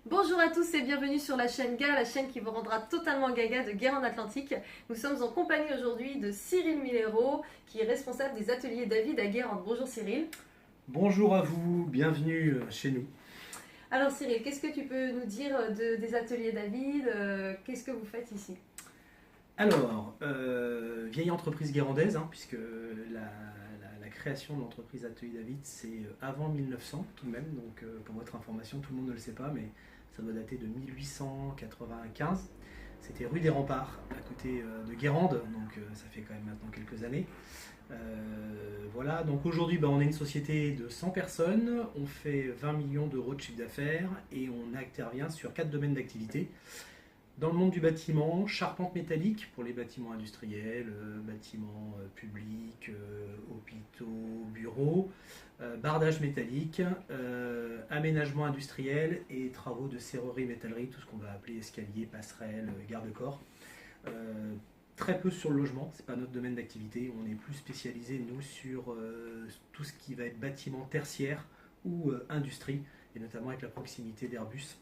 Bonjour à tous et bienvenue sur la chaîne GA, la chaîne qui vous rendra totalement gaga de Guérande Atlantique. Nous sommes en compagnie aujourd'hui de Cyril Milero, qui est responsable des ateliers David à Guérande. Bonjour Cyril. Bonjour à vous, bienvenue chez nous. Alors Cyril, qu'est-ce que tu peux nous dire des ateliers David? Qu'est-ce que vous faites ici? Alors, vieille entreprise guérandaise, puisque la création de l'entreprise Atelier David, c'est avant 1900 tout de même, donc pour votre information, tout le monde ne le sait pas, mais ça doit dater de 1895. C'était rue des Remparts, à côté de Guérande, donc ça fait quand même maintenant quelques années. Voilà, donc aujourd'hui on est une société de 100 personnes, on fait 20 millions d'euros de chiffre d'affaires et on intervient sur 4 domaines d'activité. Dans le monde du bâtiment, charpente métallique pour les bâtiments industriels, bâtiments publics, hôpitaux, bureaux, bardage métallique, aménagement industriel et travaux de serrurerie métallerie, tout ce qu'on va appeler escalier, passerelle, garde-corps. Très peu sur le logement, c'est pas notre domaine d'activité, on est plus spécialisé nous sur tout ce qui va être bâtiment tertiaire ou industrie, et notamment avec la proximité d'Airbus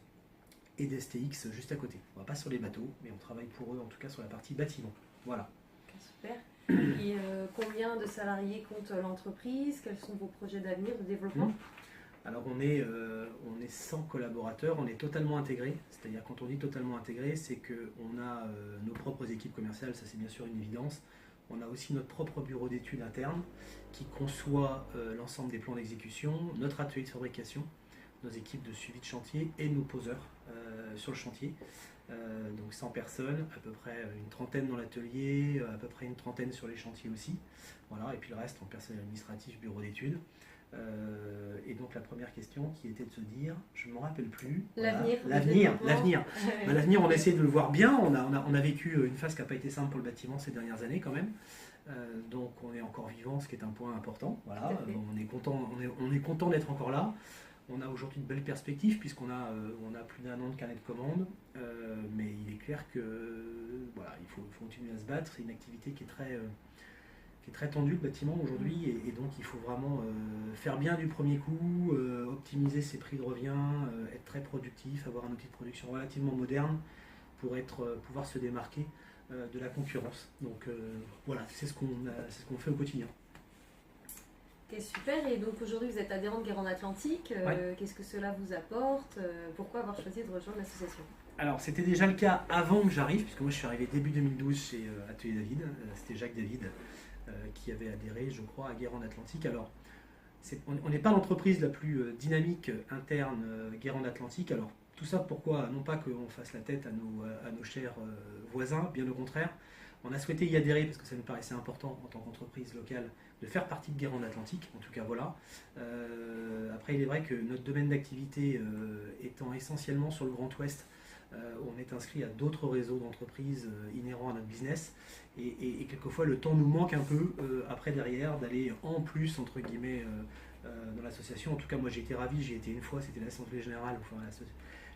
et d'STX juste à côté. On va pas sur les bateaux, mais on travaille pour eux en tout cas sur la partie bâtiment. Voilà. Okay, super. Et combien de salariés compte l'entreprise? Quels sont vos projets d'avenir, de développement? Alors on est 100 collaborateurs, on est totalement intégré. C'est-à-dire quand on dit totalement intégré, c'est qu'on a nos propres équipes commerciales, ça c'est bien sûr une évidence. On a aussi notre propre bureau d'études interne qui conçoit l'ensemble des plans d'exécution, notre atelier de fabrication, nos équipes de suivi de chantier et nos poseurs sur le chantier. Donc 100 personnes, à peu près une trentaine dans l'atelier, à peu près une trentaine sur les chantiers aussi. Voilà, et puis le reste en personnel administratif, bureau d'études. Et donc la première question qui était de se dire, je ne me rappelle plus. L'avenir. Voilà. L'avenir. L'avenir, on essaie de le voir bien. On a vécu une phase qui n'a pas été simple pour le bâtiment ces dernières années quand même. Donc on est encore vivant, ce qui est un point important. Voilà, on est content d'être encore là. On a aujourd'hui de belles perspectives puisqu'on a plus d'1 an de carnet de commande, mais il est clair que voilà, il faut continuer à se battre. C'est une activité qui est très tendue, le bâtiment aujourd'hui, et donc il faut vraiment faire bien du premier coup, optimiser ses prix de revient, être très productif, avoir un outil de production relativement moderne pour pouvoir se démarquer de la concurrence. Donc voilà, c'est ce qu'on fait au quotidien. Ok, super. Et donc aujourd'hui vous êtes adhérent de Guérande Atlantique. Ouais. Qu'est-ce que cela vous apporte? Pourquoi avoir choisi de rejoindre l'association? Alors c'était déjà le cas avant que j'arrive, puisque moi je suis arrivé début 2012 chez Atelier David, c'était Jacques David qui avait adhéré je crois à Guérande Atlantique. Alors on n'est pas l'entreprise la plus dynamique interne Guérande Atlantique, alors tout ça pourquoi? Non pas qu'on fasse la tête à nos chers voisins, bien au contraire. On a souhaité y adhérer parce que ça nous paraissait important en tant qu'entreprise locale de faire partie de Guérande Atlantique, en tout cas voilà. Après il est vrai que notre domaine d'activité étant essentiellement sur le Grand Ouest, on est inscrit à d'autres réseaux d'entreprises inhérents à notre business et quelquefois le temps nous manque un peu après derrière d'aller en plus entre guillemets dans l'association. En tout cas moi j'ai été ravi, j'y ai été une fois, c'était l'Assemblée Générale, enfin,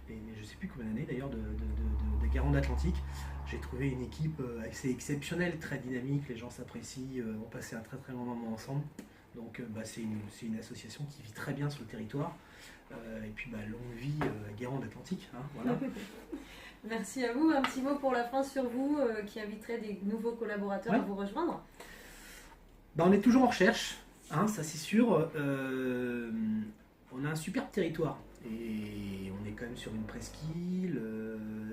mais je ne sais plus combien d'années d'ailleurs de Guérande Atlantique. J'ai trouvé une équipe assez exceptionnelle, très dynamique, les gens s'apprécient, ont passé un très très bon moment ensemble. Donc c'est une association qui vit très bien sur le territoire. Et puis longue vie à Guérande Atlantique. Voilà. Merci à vous. Un petit mot pour la fin sur vous qui inviterait des nouveaux collaborateurs à vous rejoindre. On est toujours en recherche, ça c'est sûr. On a un superbe territoire et on est quand même sur une presqu'île,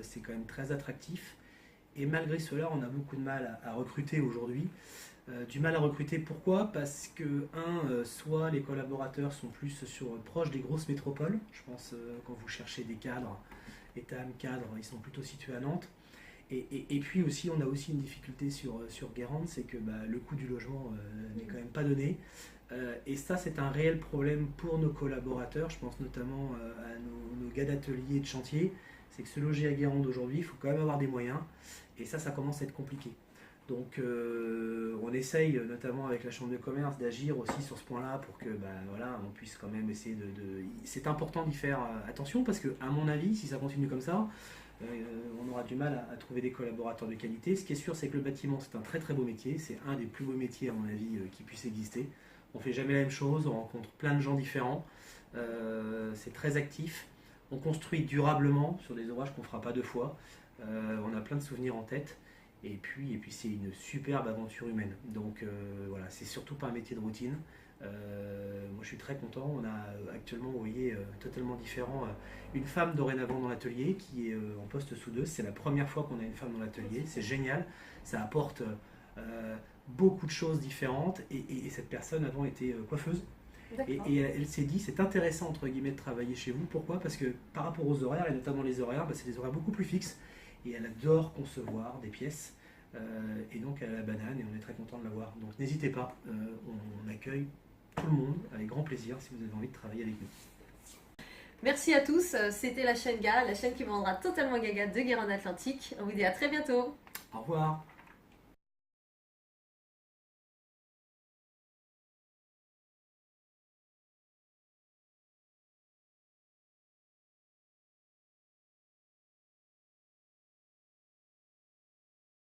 c'est quand même très attractif. Et malgré cela, on a beaucoup de mal à recruter aujourd'hui. Du mal à recruter, pourquoi? Parce que, soit les collaborateurs sont plus proches des grosses métropoles. Je pense quand vous cherchez des cadres, ETAM, cadres, ils sont plutôt situés à Nantes. Et puis aussi, on a aussi une difficulté sur Guérande, c'est que le coût du logement n'est quand même pas donné. Et ça, c'est un réel problème pour nos collaborateurs. Je pense notamment à nos gars d'atelier et de chantier. C'est que se loger à Guérande aujourd'hui, il faut quand même avoir des moyens. Et ça commence à être compliqué. Donc on essaye notamment avec la Chambre de commerce d'agir aussi sur ce point-là pour que voilà, on puisse quand même essayer de... C'est important d'y faire attention parce que à mon avis, si ça continue comme ça, on aura du mal à trouver des collaborateurs de qualité. Ce qui est sûr, c'est que le bâtiment, c'est un très très beau métier. C'est un des plus beaux métiers, à mon avis, qui puisse exister. On ne fait jamais la même chose, on rencontre plein de gens différents. C'est très actif. On construit durablement sur des ouvrages qu'on ne fera pas deux fois. On a plein de souvenirs en tête. Et puis c'est une superbe aventure humaine. Donc voilà, c'est surtout pas un métier de routine. Moi je suis très content. On a actuellement, vous voyez, totalement différent. Une femme dorénavant dans l'atelier qui est en poste soudeuse. C'est la première fois qu'on a une femme dans l'atelier. C'est génial. Ça apporte beaucoup de choses différentes. Et cette personne avant était coiffeuse. Et elle s'est dit, c'est intéressant entre guillemets de travailler chez vous. Pourquoi? Parce que par rapport aux horaires, et notamment les horaires, c'est des horaires beaucoup plus fixes. Et elle adore concevoir des pièces. Et donc elle a la banane et on est très content de l'avoir. Donc n'hésitez pas, on accueille tout le monde avec grand plaisir si vous avez envie de travailler avec nous. Merci à tous, c'était la chaîne GA, la chaîne qui vous rendra totalement gaga de Guérande Atlantique. On vous dit à très bientôt. Au revoir.